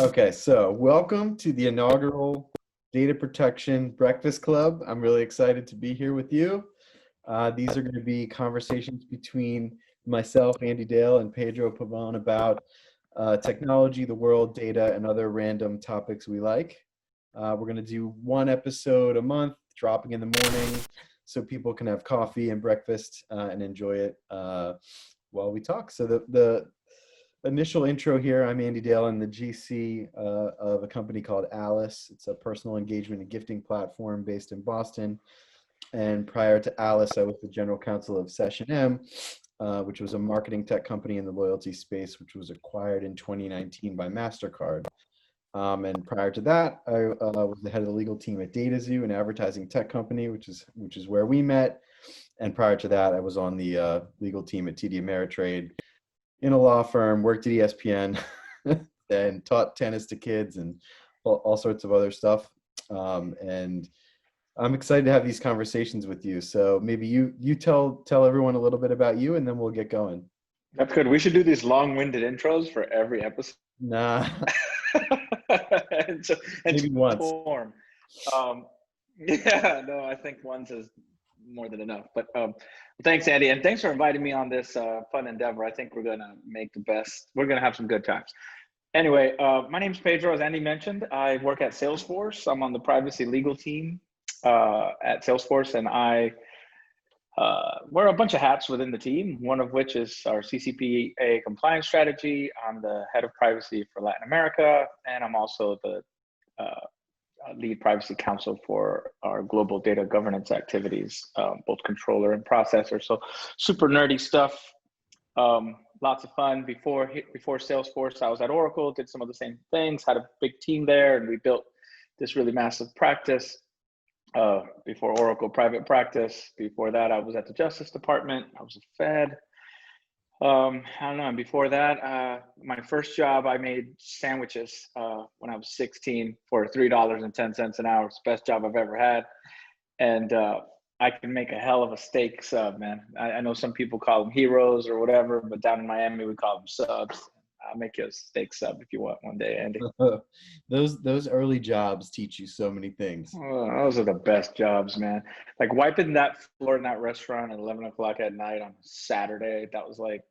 Okay, so welcome to the inaugural Data Protection Breakfast Club. I'm really excited to be here with you. These are going to be conversations between myself, Andy Dale, and Pedro Pavon about technology, the world, data, and other random topics we like. We're going to do one episode a month, dropping in the morning, so people can have coffee and breakfast and enjoy it while we talk. So the initial intro here. I'm Andy Dale. I'm the GC of a company called Alice. It's a personal engagement and gifting platform based in Boston. And prior to Alice, I was the general counsel of Session M, which was a marketing tech company in the loyalty space, which was acquired in 2019 by MasterCard. And prior to that, I was the head of the legal team at DataZoo, an advertising tech company, which is where we met. And prior to that, I was on the legal team at TD Ameritrade, in a law firm, worked at ESPN, and taught tennis to kids and all sorts of other stuff. And I'm excited to have these conversations with you. So maybe you tell everyone a little bit about you, and then we'll get going. That's good. We should do these long-winded intros for every episode. Nah, and maybe once. Form. Yeah, no, I think once is more than enough. But thanks, Andy, and thanks for inviting me on this fun endeavor. I think we're gonna make the best. We're gonna have some good times. Anyway, my name's Pedro, as Andy mentioned. I work at Salesforce. I'm on the privacy legal team at Salesforce, and I wear a bunch of hats within the team, one of which is our CCPA compliance strategy. I'm the head of privacy for Latin America, and I'm also the lead privacy counsel for our global data governance activities, both controller and processor. So super nerdy stuff. Lots of fun. Before Salesforce, I was at Oracle, did some of the same things, had a big team there, and we built this really massive practice. Before Oracle, private practice. Before that, I was at the Justice Department. I was a Fed. I don't know. And before that, my first job, I made sandwiches when I was 16 for $3.10 an hour. It's the best job I've ever had. And I can make a hell of a steak sub, man. I know some people call them heroes or whatever, but down in Miami, we call them subs. I'll make you a steak sub if you want one day, Andy. Those early jobs teach you so many things. Oh, those are the best jobs, man. Like wiping that floor in that restaurant at 11 o'clock at night on Saturday, that was like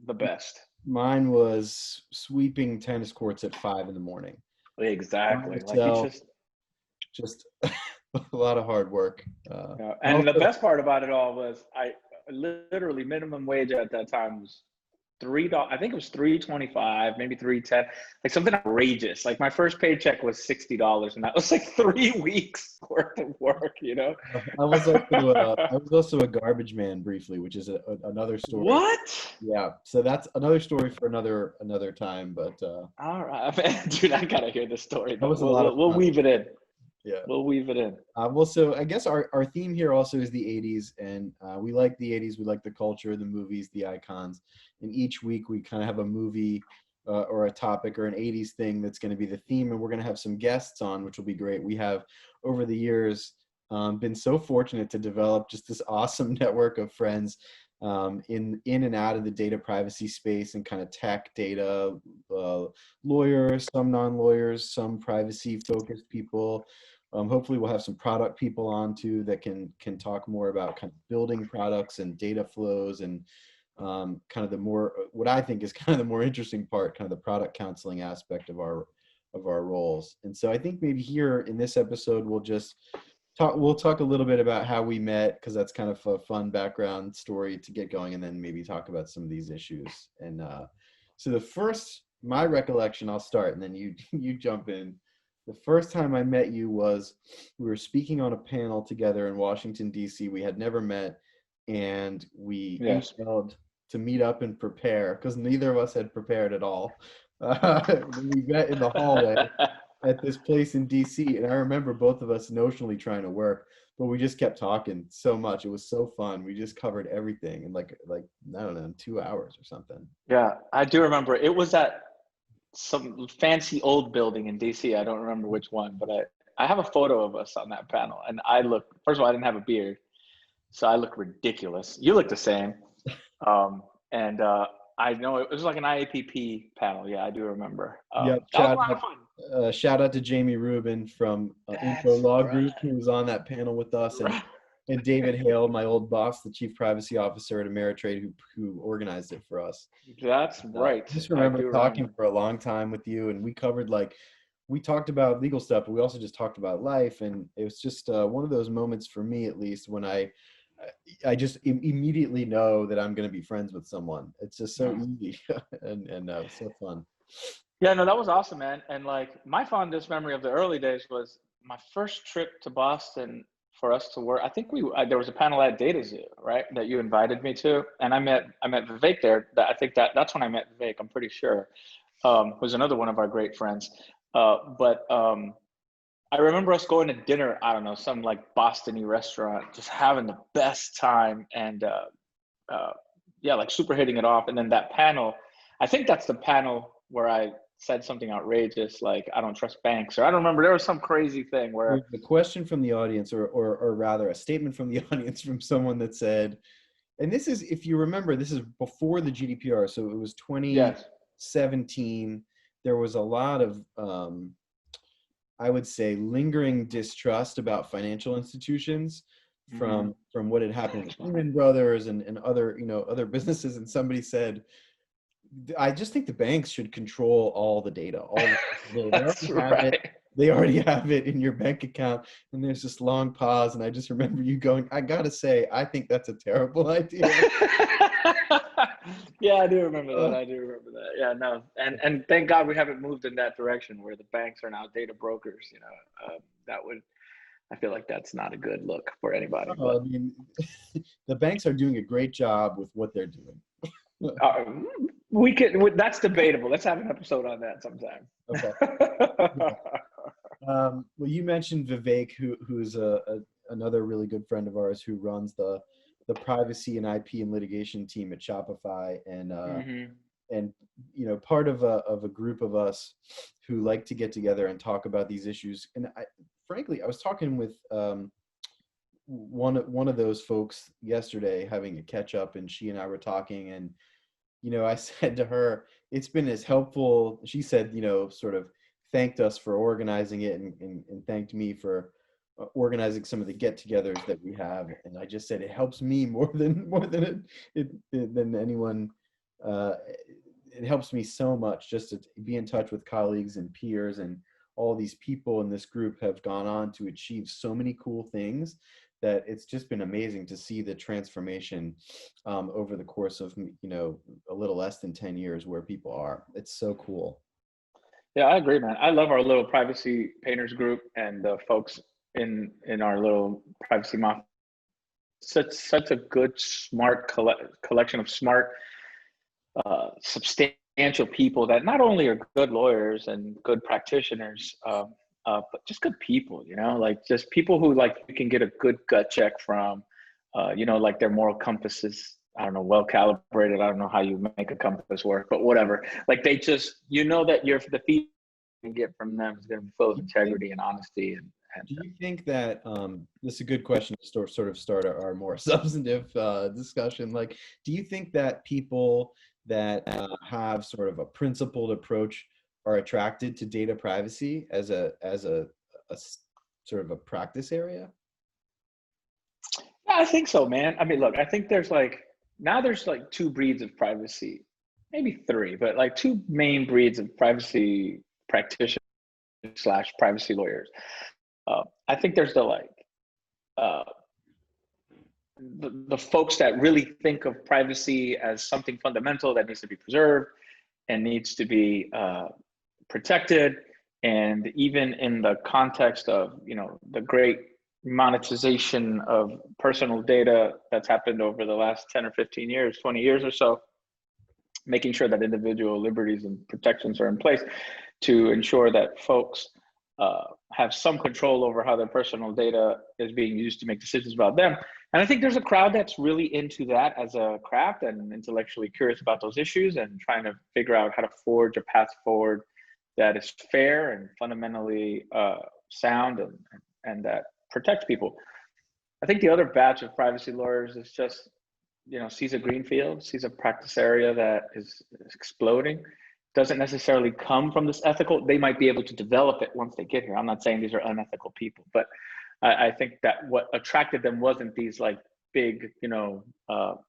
the best. Mine was sweeping tennis courts at 5 in the morning. Exactly. Like you just a lot of hard work. And the best part about it all was I literally minimum wage at that time was $3. I think it was $3.25, maybe $3.10, like something outrageous. Like my first paycheck was $60, and that was like 3 weeks worth of work. You know, I was also a garbage man briefly, which is another story. What? Yeah, so that's another story for another time. But all right, man, dude, I gotta hear the story. That was a lot of fun. We'll weave it in. Yeah, we'll weave it in. Well, so I guess our theme here also is the 80s, and we like the 80s. We like the culture, the movies, the icons. And each week we kind of have a movie or a topic or an 80s thing that's going to be the theme, and we're going to have some guests on, which will be great. We have, over the years, been so fortunate to develop just this awesome network of friends in and out of the data privacy space and kind of tech data, lawyers, some non-lawyers, some privacy-focused people. Hopefully we'll have some product people on too that can talk more about kind of building products and data flows and kind of the more, what I think is kind of the more interesting part, kind of the product counseling aspect of our roles. And so I think maybe here in this episode, we'll talk a little bit about how we met, because that's kind of a fun background story to get going, and then maybe talk about some of these issues. And so my recollection, I'll start and then you jump in. The first time I met you was we were speaking on a panel together in Washington, D.C. We had never met, and we emailed to meet up and prepare because neither of us had prepared at all. We met in the hallway at this place in DC, and I remember both of us notionally trying to work, but we just kept talking so much. It was so fun. We just covered everything in like I don't know, in 2 hours or something. Yeah, I do remember. It was at some fancy old building in DC. I don't remember which one, but I have a photo of us on that panel, and first of all, I didn't have a beard, so I look ridiculous. You look the same. And I know it was like an IAPP panel. Yeah, I do remember. Yep. That was a lot of fun. Shout out to Jamie Rubin from Intro That's Law right. Group, who was on that panel with us, Right. and David Hale, my old boss, the chief privacy officer at Ameritrade, who organized it for us. That's right. I just I remember do talking remember. for a long time with you, and we covered we talked about legal stuff, but we also just talked about life, and it was just one of those moments for me, at least, when I just immediately know that I'm going to be friends with someone. It's just so easy, and so fun. Yeah, no, that was awesome, man. And like my fondest memory of the early days was my first trip to Boston for us to work. I think there was a panel at DataZoo, right, that you invited me to, and I met Vivek there. I think that's when I met Vivek. I'm pretty sure. Who's another one of our great friends. But I remember us going to dinner. I don't know, some like Boston-y restaurant, just having the best time, and yeah, like super hitting it off. And then that panel, I think that's the panel where I said something outrageous like I don't trust banks, or I don't remember, there was some crazy thing where The question from the audience, or rather a statement from the audience from someone that said, and this is, if you remember, this is before the GDPR, so it was yes. 2017. There was a lot of, I would say, lingering distrust about financial institutions from what had happened with Lehman Brothers and other, other businesses. And somebody said, I just think the banks should control all the data. That's right. They already have it in your bank account. And there's this long pause. And I just remember you going, I got to say, I think that's a terrible idea. Yeah, I do remember that. I do remember that. Yeah, no. And thank God we haven't moved in that direction where the banks are now data brokers. That would, I feel like that's not a good look for anybody. I mean, the banks are doing a great job with what they're doing. That's debatable. Let's have an episode on that sometime. Okay. Well, you mentioned Vivek, who's another really good friend of ours who runs the privacy and IP and litigation team at Shopify, and part of a group of us who like to get together and talk about these issues. And frankly, I was talking with one of those folks yesterday, having a catch up, and she and I were talking, and I said to her, it's been as helpful. She said, sort of thanked us for organizing it, and thanked me for organizing some of the get-togethers that we have. And I just said, it helps me more than than anyone. It helps me so much just to be in touch with colleagues and peers, and all these people in this group have gone on to achieve so many cool things that it's just been amazing to see the transformation over the course of a little less than 10 years where people are. It's so cool. Yeah, I agree, man. I love our little privacy painters group and the folks in our little privacy mafia. Such a good, smart collection of smart, substantial people that not only are good lawyers and good practitioners, but just good people. Like just people who like you can get a good gut check from. Like their moral compass is, I don't know, well calibrated. I don't know how you make a compass work, but whatever. Like they just, that the feedback you get from them is going to be full of integrity and honesty. And do you think that this is a good question to sort of start our more substantive discussion? Like, do you think that people that have sort of a principled approach are attracted to data privacy as a sort of a practice area? Yeah, I think so, man. I mean, look, I think there's two breeds of privacy, maybe three, but like two main breeds of privacy practitioners / privacy lawyers. I think there's the folks that really think of privacy as something fundamental that needs to be preserved and needs to be protected. And even in the context of, the great monetization of personal data that's happened over the last 10 or 15 years, 20 years or so, making sure that individual liberties and protections are in place to ensure that folks have some control over how their personal data is being used to make decisions about them. And I think there's a crowd that's really into that as a craft and intellectually curious about those issues and trying to figure out how to forge a path forward that is fair and fundamentally sound and that protects people. I think the other batch of privacy lawyers is just sees a greenfield, sees a practice area that is exploding, doesn't necessarily come from this ethical. They might be able to develop it once they get here. I'm not saying these are unethical people, but I think that what attracted them wasn't these like big,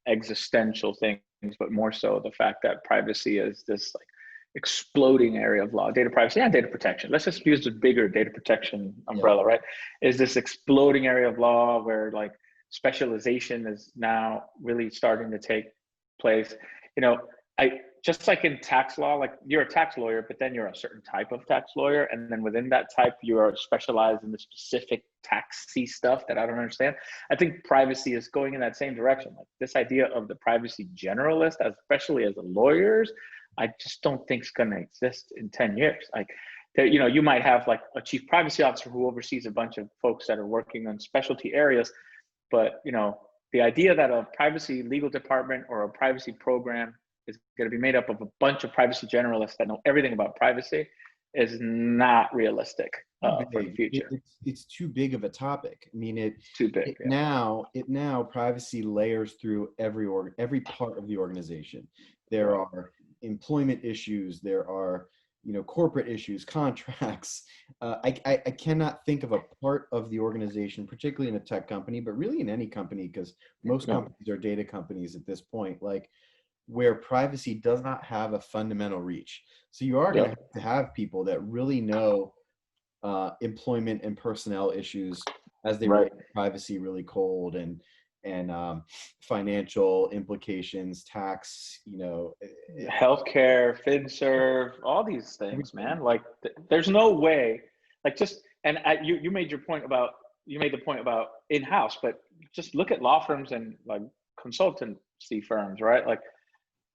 existential things, but more so the fact that privacy is this like exploding area of law. Data privacy and data protection, let's just use the bigger data protection umbrella, right? Is this exploding area of law where like specialization is now really starting to take place. I just like in tax law, like you're a tax lawyer, but then you're a certain type of tax lawyer, and then within that type you are specialized in the specific taxy stuff that I don't understand. I think privacy is going in that same direction. Like this idea of the privacy generalist, especially as lawyers, I just don't think it's going to exist in 10 years. Like you might have like a chief privacy officer who oversees a bunch of folks that are working on specialty areas. But the idea that a privacy legal department or a privacy program is going to be made up of a bunch of privacy generalists that know everything about privacy is not realistic for the future. It's too big of a topic. I mean, too big. Now privacy layers through every part of the organization. There are employment issues. There are corporate issues, contracts. I cannot think of a part of the organization, particularly in a tech company, but really in any company, because most companies are data companies at this point, like where privacy does not have a fundamental reach. So you are going to have people that really know employment and personnel issues as they relate to privacy really cold, and financial implications, tax, healthcare, FinServ, all these things, man. Like there's no way, like you made the point about in-house, but just look at law firms and like consultancy firms, right? Like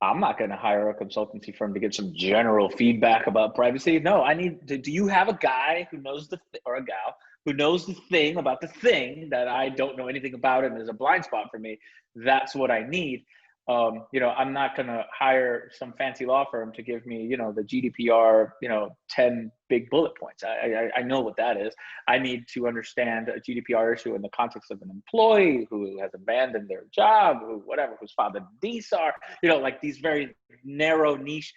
I'm not going to hire a consultancy firm to get some general feedback about privacy. No, do you have a guy who knows or a gal who knows the thing about the thing that I don't know anything about and is a blind spot for me? That's what I need. I'm not going to hire some fancy law firm to give me, the GDPR, 10 big bullet points. I know what that is. I need to understand a GDPR issue in the context of an employee who has abandoned their job, who's filed a DSAR, like these very narrow niche,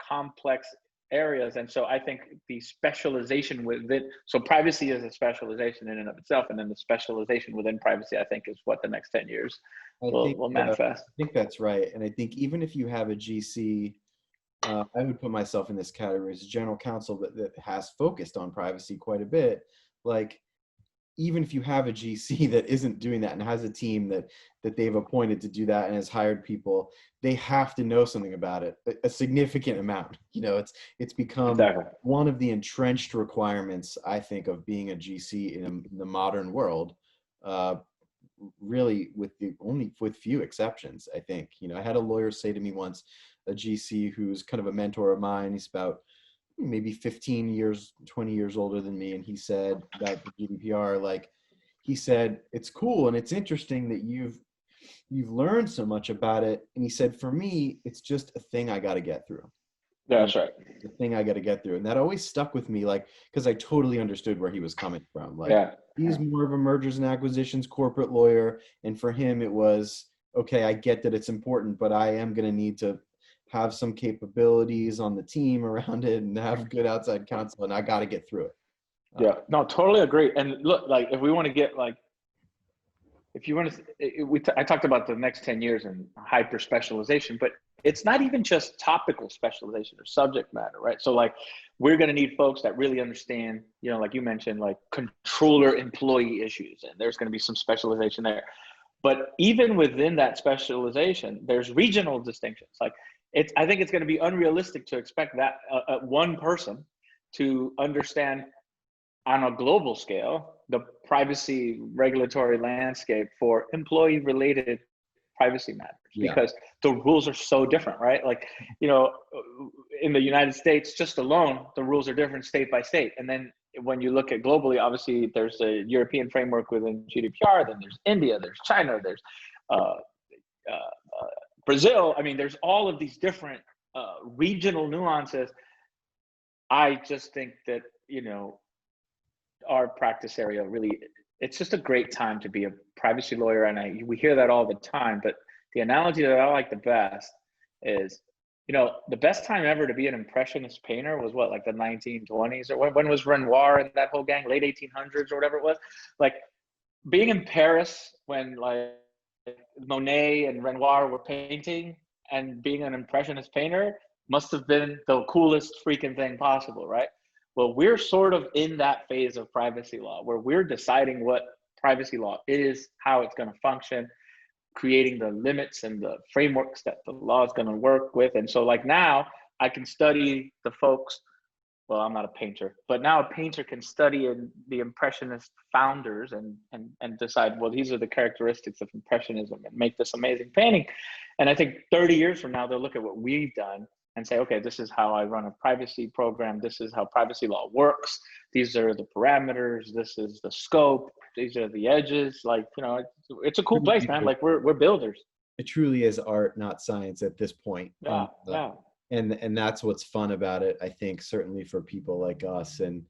complex areas. And so I think the specialization within, so privacy is a specialization in and of itself, and then the specialization within privacy, I think, is what the next 10 years will manifest. I think that's right. And I think even if you have a GC, I would put myself in this category as a general counsel that has focused on privacy quite a bit. Like, even if you have a GC that isn't doing that and has a team that they've appointed to do that and has hired people, they have to know something about it, a significant amount. It's become one of the entrenched requirements, I think, of being a GC in the modern world. Really, with few exceptions, I think. I had a lawyer say to me once, a GC who's kind of a mentor of mine, he's about maybe 15 years, 20 years older than me. And he said about the GDPR, like he said, it's cool and it's interesting that you've learned so much about it. And he said, for me, it's just a thing I got to get through. That's right. The thing I got to get through. And that always stuck with me, like, because I totally understood where he was coming from. Like, he's more of a mergers and acquisitions corporate lawyer. And for him, it was, okay, I get that it's important, but I am going to need to have some capabilities on the team around it and have good outside counsel, and I got to get through it. No, totally agree. And look, like if we want to get like, I talked about the next 10 years and hyper specialization, but it's not even just topical specialization or subject matter, right? So like, we're going to need folks that really understand, like you mentioned, like controller employee issues, and there's going to be some specialization there. But even within that specialization, there's regional distinctions. Like, I think it's going to be unrealistic to expect that one person to understand on a global scale the privacy regulatory landscape for employee-related privacy matters, because the rules are so different, right? Like, in the United States, just alone, the rules are different state by state. And then when you look at globally, obviously there's a European framework within GDPR, then there's India, there's China, there's Brazil. I mean, there's all of these different regional nuances. I just think that, our practice area really it's just a great time to be a privacy lawyer. And we hear that all the time, but the analogy that I like the best is, the best time ever to be an impressionist painter was what, like the 1920s, or when was Renoir and that whole gang, late 1800s or whatever it was. Like being in Paris when like Monet and Renoir were painting, and being an impressionist painter must have been the coolest freaking thing possible, right? Well, we're sort of in that phase of privacy law where we're deciding what privacy law is, how it's going to function, creating the limits and the frameworks that the law is going to work with. And so like now I can study the folks, well, I'm not a painter, but now a painter can study the impressionist founders and decide, well, these are the characteristics of impressionism, and make this amazing painting. And I think 30 years from now, they'll look at what we've done and say, okay, this is how I run a privacy program. This is how privacy law works. These are the parameters. This is the scope. These are the edges. Like, it's a cool place, man. Like we're builders. It truly is art, not science at this point. Yeah, yeah. And that's what's fun about it, I think, certainly for people like us. And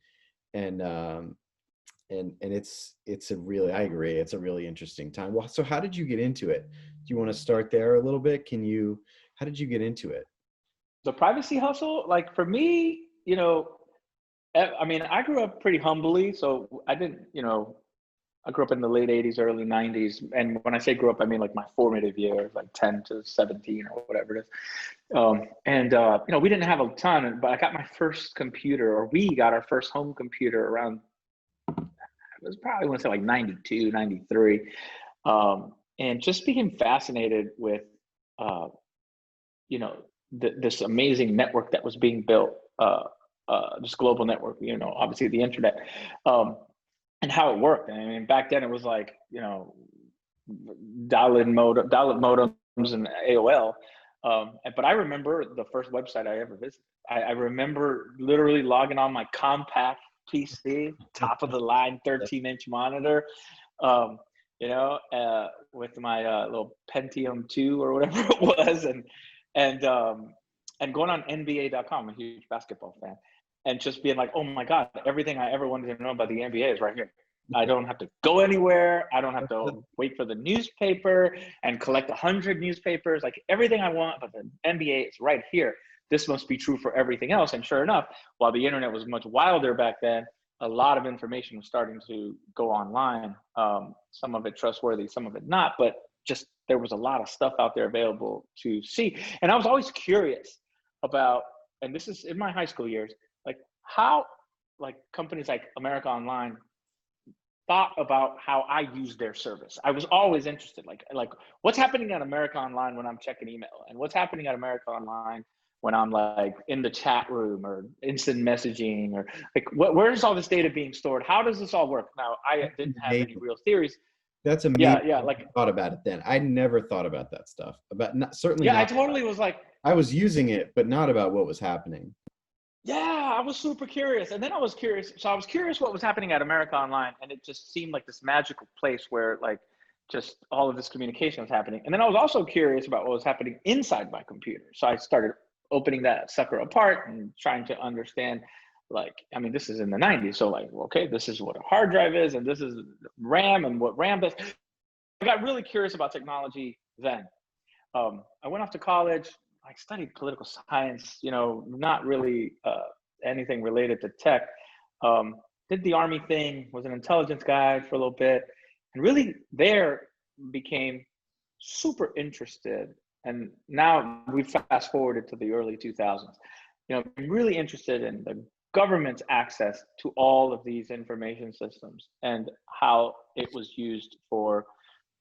it's a really, I agree, it's a really interesting time. Well, so how did you get into it? Do you want to start there a little bit? How did you get into it? The privacy hustle, like for me, I mean, I grew up pretty humbly, so I didn't, I grew up in the late 80s, early 90s. And when I say grew up, I mean like my formative years, like 10 to 17 or whatever it is. We didn't have a ton, but I got my first computer, or we got our first home computer around, it was probably, I want to say like 92, 93. And just became fascinated with, this amazing network that was being built, this global network, obviously the internet. And how it worked. I mean, back then it was like, dial-up modems and AOL. But I remember the first website I ever visited. I remember literally logging on my Compaq PC, top of the line 13-inch monitor, with my little Pentium 2 or whatever it was, and going on NBA.com. I'm a huge basketball fan. And just being like, oh my God, everything I ever wanted to know about the NBA is right here. I don't have to go anywhere. I don't have to wait for the newspaper and collect 100 newspapers. Like everything I want about the NBA is right here. This must be true for everything else. And sure enough, while the internet was much wilder back then, a lot of information was starting to go online. Some of it trustworthy, some of it not, but just there was a lot of stuff out there available to see. And I was always curious about, and this is in my high school years, like how like companies like America Online thought about how I use their service. I was always interested, like what's happening at America Online when I'm checking email, and what's happening at America Online when I'm like in the chat room or instant messaging, or like where's all this data being stored? How does this all work? Now, I didn't have any real theories. That's amazing. Yeah. Like I thought about it then. I never thought about that stuff. Certainly. Yeah, I totally was like. I was using it, but not about what was happening. Yeah, I was super curious. And then I was curious. So I was curious what was happening at America Online. And it just seemed like this magical place where like just all of this communication was happening. And then I was also curious about what was happening inside my computer. So I started opening that sucker apart and trying to understand, like, I mean, this is in the 90s. So like, okay, this is what a hard drive is, and this is RAM and what RAM does. I got really curious about technology then. I went off to college. I studied political science, not really anything related to tech. Did the Army thing, was an intelligence guy for a little bit, and really there became super interested. And now we fast forwarded to the early 2000s. I'm really interested in the government's access to all of these information systems and how it was used for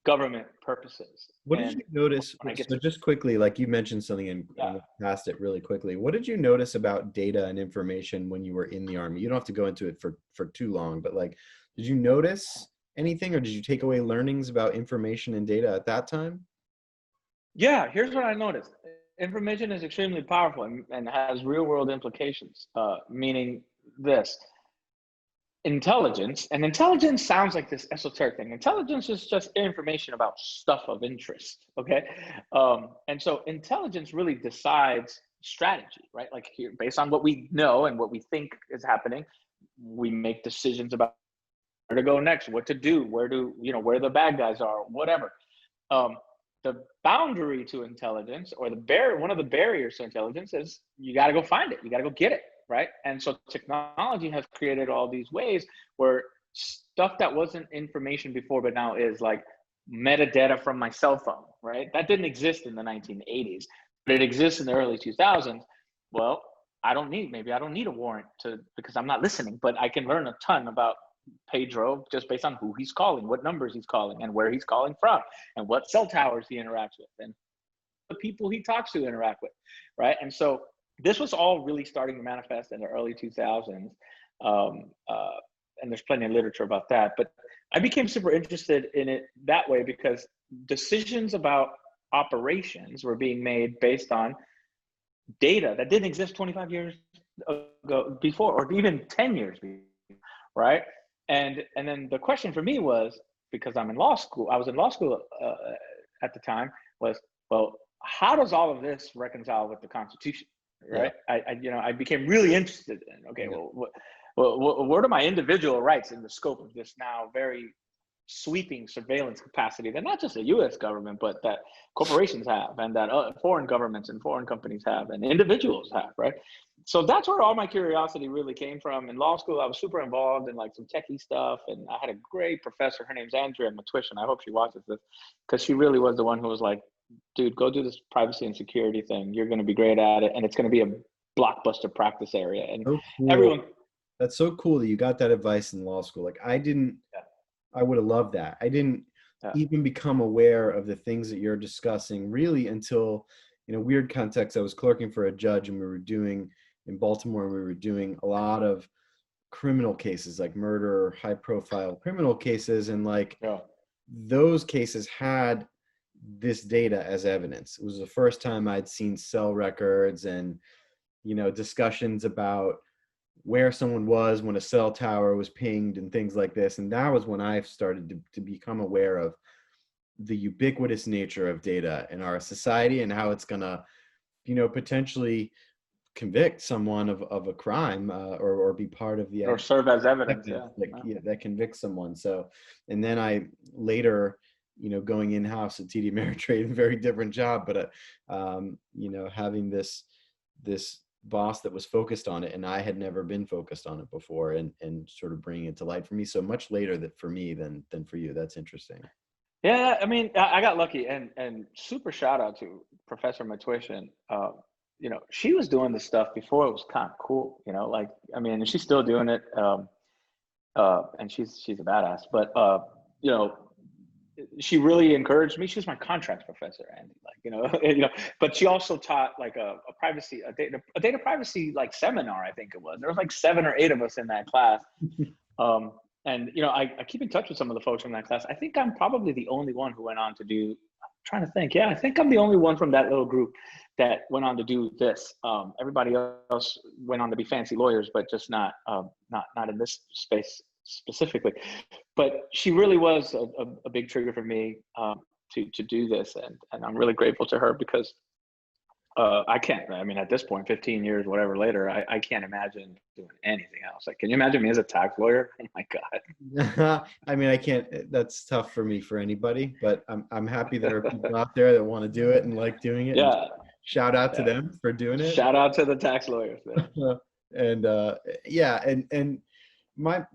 government purposes. What did you notice? So just quickly, like you mentioned something and passed it really quickly. What did you notice about data and information when you were in the Army? You don't have to go into it for too long, but like, did you notice anything, or did you take away learnings about information and data at that time? Yeah, here's what I noticed. Information is extremely powerful and has real world implications, meaning this. Intelligence, and intelligence sounds like this esoteric thing. Intelligence is just information about stuff of interest, okay? And so intelligence really decides strategy, right? Like here, based on what we know and what we think is happening, we make decisions about to go next, what to do, where where the bad guys are, whatever. Um, the boundary to intelligence, or one of the barriers to intelligence, is you got to go find it, you got to go get it, right? And so technology has created all these ways where stuff that wasn't information before but now is, like metadata from my cell phone, right? That didn't exist in the 1980s, but it exists in the early 2000s. Well, maybe I don't need a warrant because I'm not listening, but I can learn a ton about Pedro just based on who he's calling, what numbers he's calling, and where he's calling from, and what cell towers he interacts with, and the people he talks to interact with, right? And so this was all really starting to manifest in the early 2000s. And there's plenty of literature about that. But I became super interested in it that way because decisions about operations were being made based on data that didn't exist 25 years ago before, or even 10 years before, right? And then the question for me was, because I was in law school at the time, was, well, how does all of this reconcile with the Constitution, right? Yeah. I became really interested in, okay, yeah. Well, what are my individual rights in the scope of this now very sweeping surveillance capacity that not just the U.S. government, but that corporations have, and that foreign governments and foreign companies have, and individuals have, right? So that's where all my curiosity really came from. In law school, I was super involved in like some techie stuff, and I had a great professor. Her name's Andrea Matwishin. I hope she watches this, because she really was the one who was like, dude, go do this privacy and security thing. You're going to be great at it, and it's going to be a blockbuster practice area. And so cool. Everyone. That's so cool that you got that advice in law school. Like I didn't. Yeah. I would have loved that. I didn't even become aware of the things that you're discussing really until, in a weird context, I was clerking for a judge, and in Baltimore, we were doing a lot of criminal cases, like murder, high profile criminal cases. And those cases had this data as evidence. It was the first time I'd seen cell records and, discussions about where someone was when a cell tower was pinged and things like this. And that was when I started to become aware of the ubiquitous nature of data in our society and how it's gonna, potentially convict someone of a crime or be part of the, or serve as evidence that convicts someone. So, and then I later, going in-house at TD Ameritrade, a very different job, but having this boss that was focused on it, and I had never been focused on it before, and sort of bringing it to light for me so much later that for me than for you. That's interesting. Yeah, I mean, I got lucky, and super shout out to Professor Matwishin. She was doing this stuff before it was kind of cool, and she's still doing it. And she's a badass, but she really encouraged me. She was my contracts professor, Andy, but she also taught like a data privacy like seminar, I think it was. There was like 7 or 8 of us in that class. And I keep in touch with some of the folks from that class. I think I'm probably the only one who went on to do, I'm trying to think. Yeah, I think I'm the only one from that little group that went on to do this. Everybody else went on to be fancy lawyers, but just not in this space specifically. But she really was a big trigger for me to do this, and I'm really grateful to her, because at this point, 15 years, whatever later, I can't imagine doing anything else. Like, can you imagine me as a tax lawyer? Oh my God. I can't, that's tough for me, for anybody, but I'm happy there are people out there that want to do it and like doing it. Yeah. Shout out to them for doing it. Shout out to the tax lawyers. And my,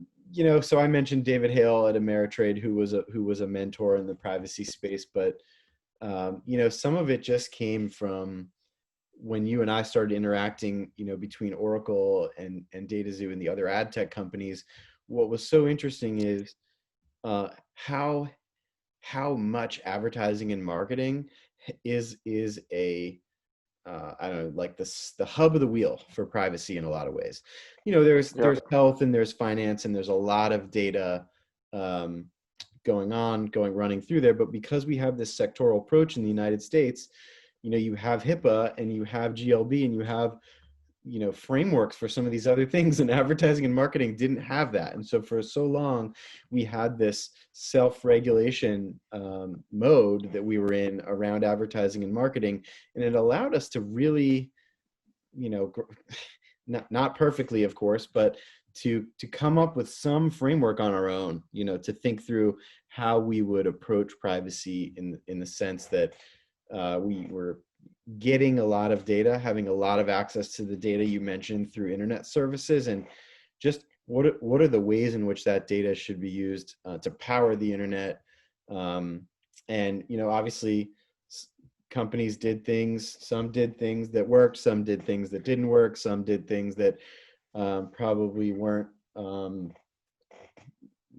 so I mentioned David Hale at Ameritrade, who was a mentor in the privacy space, but some of it just came from when you and I started interacting, between Oracle and DataXu and the other ad tech companies. What was so interesting is how much advertising and marketing is a I don't know, like the hub of the wheel for privacy in a lot of ways. There's health and there's finance and there's a lot of data running through there. But because we have this sectoral approach in the United States, you have HIPAA and you have GLB and you have, frameworks for some of these other things, and advertising and marketing didn't have that. And so for so long, we had this self-regulation mode that we were in around advertising and marketing. And it allowed us to really, not perfectly, of course, but to come up with some framework on our own, to think through how we would approach privacy in the sense that we were getting a lot of data, having a lot of access to the data you mentioned through internet services, and just what are the ways in which that data should be used to power the internet. And obviously companies did things, some did things that worked, some did things that didn't work, some did things that probably weren't,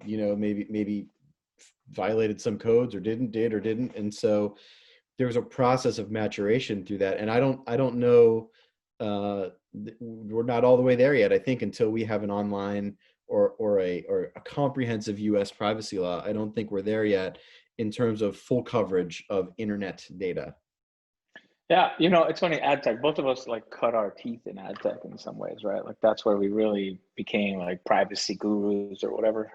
maybe violated some codes or didn't. And so there was a process of maturation through that. And I don't know, we're not all the way there yet. I think until we have an online or a comprehensive US privacy law, I don't think we're there yet in terms of full coverage of internet data. Yeah, it's funny, ad tech, both of us like cut our teeth in ad tech in some ways, right? Like that's where we really became like privacy gurus or whatever.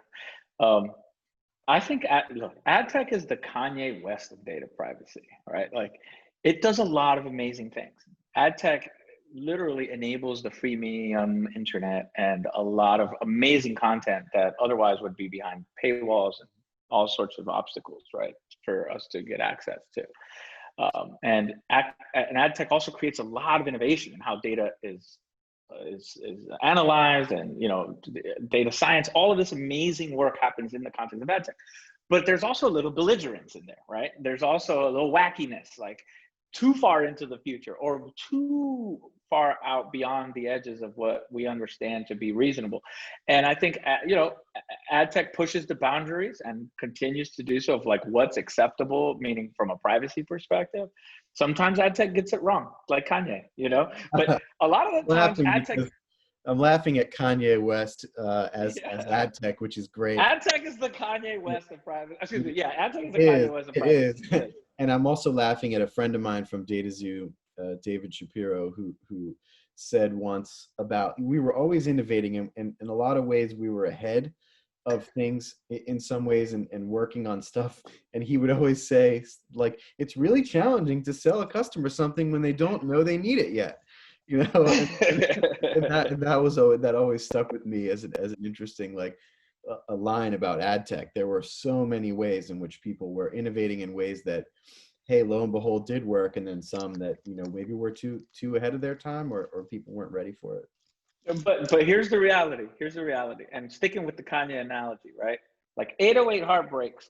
I think ad tech is the Kanye West of data privacy, right? Like it does a lot of amazing things. Ad tech literally enables the freemium internet and a lot of amazing content that otherwise would be behind paywalls and all sorts of obstacles, right, for us to get access to. And ad tech also creates a lot of innovation in how data is analyzed, and data science. All of this amazing work happens in the context of ad tech. But there's also a little belligerence in there, right? There's also a little wackiness, like too far into the future or too far out beyond the edges of what we understand to be reasonable. And I think ad tech pushes the boundaries and continues to do so of like what's acceptable, meaning from a privacy perspective. Sometimes ad tech gets it wrong, like Kanye, but a lot of the times ad tech. I'm laughing at Kanye West as ad tech, which is great. Ad tech is the Kanye West of privacy. Excuse me. Yeah, ad tech is the Kanye West of privacy. It is. And I'm also laughing at a friend of mine from DataZoo, David Shapiro, who said once about we were always innovating, and in a lot of ways we were ahead of things in some ways and working on stuff. And he would always say, like, it's really challenging to sell a customer something when they don't know they need it yet. And that always stuck with me as an interesting, like, a line about ad tech. There were so many ways in which people were innovating in ways that, hey, lo and behold, did work, and then some that maybe were too ahead of their time, or people weren't ready for it. But here's the reality. And sticking with the Kanye analogy, right? Like 808 Heartbreaks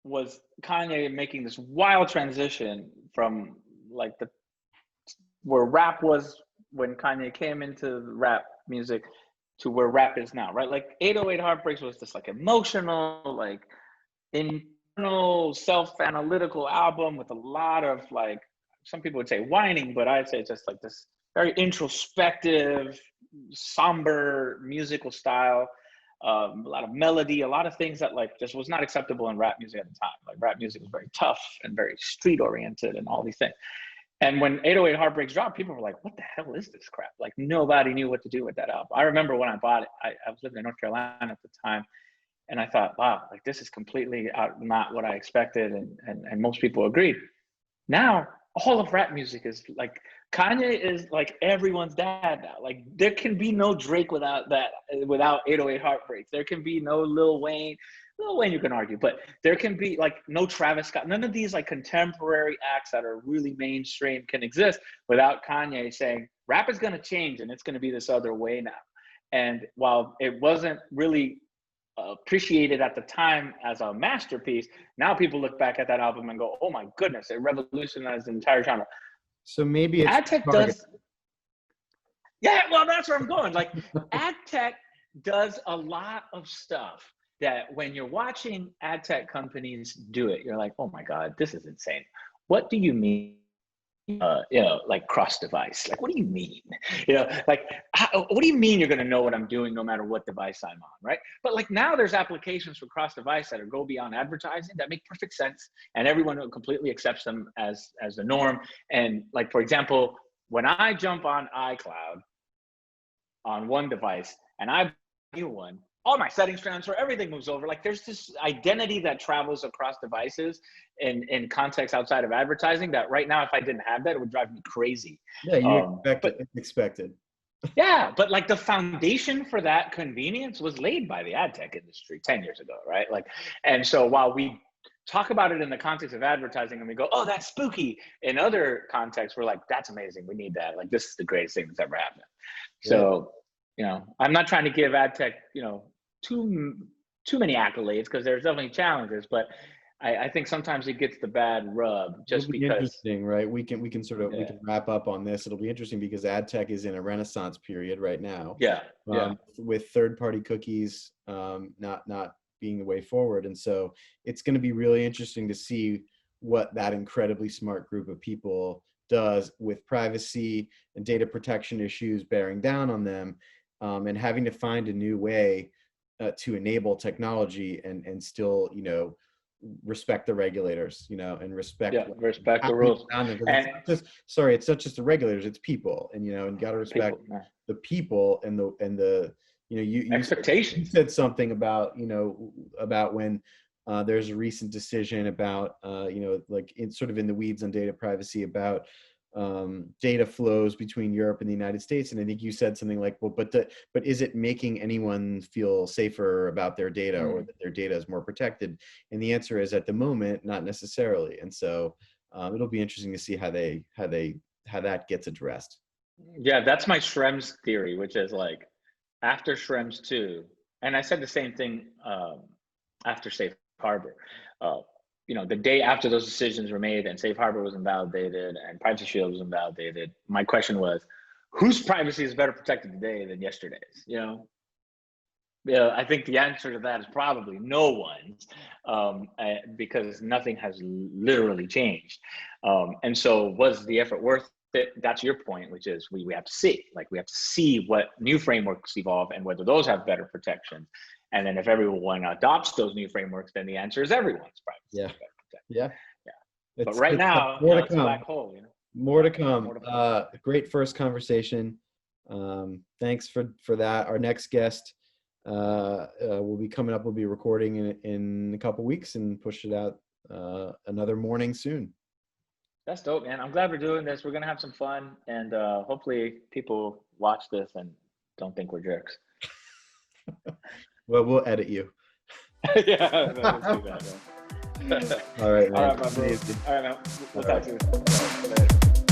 was Kanye making this wild transition from like where rap was when Kanye came into rap music to where rap is now, right? Like 808 Heartbreaks was this like emotional, like internal, self-analytical album with a lot of, like, some people would say whining, but I'd say just like this very introspective, somber musical style, a lot of melody, a lot of things that like just was not acceptable in rap music at the time. Like rap music was very tough and very street oriented and all these things. And when 808 Heartbreaks dropped, people were like, what the hell is this crap? Like nobody knew what to do with that album. I remember when I bought it, I was living in North Carolina at the time, and I thought, wow, like this is completely not what I expected. And most people agreed. Now, all of rap music is like, Kanye is like everyone's dad now. Like there can be no Drake without 808 Heartbreaks. There can be no Lil Wayne you can argue, but there can be like no Travis Scott. None of these like contemporary acts that are really mainstream can exist without Kanye saying rap is going to change and it's going to be this other way now. And while it wasn't really appreciated at the time as a masterpiece, now people look back at that album and go, oh my goodness, it revolutionized the entire genre. So maybe it's ad tech does. Yeah, well, that's where I'm going. Like ad tech does a lot of stuff that when you're watching ad tech companies do it, you're like, oh my God, this is insane. What do you mean? Like cross device. Like, what do you mean? Like, what do you mean you're going to know what I'm doing no matter what device I'm on, right? But like now there's applications for cross device that go beyond advertising that make perfect sense, and everyone completely accepts them as the norm. And like, for example, when I jump on iCloud on one device and I buy a new one, all my settings transfer, everything moves over. Like there's this identity that travels across devices in context outside of advertising that right now, if I didn't have that, it would drive me crazy. Yeah, you expect it. It's expected. Yeah, but like the foundation for that convenience was laid by the ad tech industry 10 years ago, right? Like, and so while we talk about it in the context of advertising and we go, oh, that's spooky, in other contexts, we're like, that's amazing. We need that. Like, this is the greatest thing that's ever happened. Yeah. So, I'm not trying to give ad tech, too many accolades, because there's definitely challenges, but I think sometimes it gets the bad rub just It'll be because. interesting, right? We can wrap up on this. It'll be interesting because ad tech is in a renaissance period right now. Yeah. With third-party cookies not being the way forward, and so it's going to be really interesting to see what that incredibly smart group of people does with privacy and data protection issues bearing down on them, and having to find a new way to enable technology and still, respect the regulators, and respect the rules. It's not just the regulators, it's people, and you got to respect the people and the you expectations. You said something about about when there's a recent decision about like in the weeds on data privacy about data flows between Europe and the United States, and I think you said something like, well, but is it making anyone feel safer about their data or that their data is more protected? And the answer is, at the moment, not necessarily. And so it'll be interesting to see how that gets addressed. Yeah, that's my Schrems theory, which is like after Schrems 2, and I said the same thing after Safe Harbor. The day after those decisions were made and Safe Harbor was invalidated and Privacy Shield was invalidated, my question was, whose privacy is better protected today than yesterday's? I think the answer to that is probably no one's, because nothing has literally changed. And so was the effort worth it? That's your point, which is we have to see. Like, we have to see what new frameworks evolve and whether those have better protection. And then if everyone adopts those new frameworks, then the answer is everyone's privacy. Yeah. But right now, it's a black hole. More to come. Great first conversation. Thanks for that. Our next guest will be coming up. We'll be recording in a couple weeks and push it out another morning soon. That's dope, man. I'm glad we're doing this. We're gonna have some fun, and hopefully people watch this and don't think we're jerks. Well, we'll edit you. Yeah. Let's do that, man. All right, man. All right, my bro. All right, man. We'll talk to you.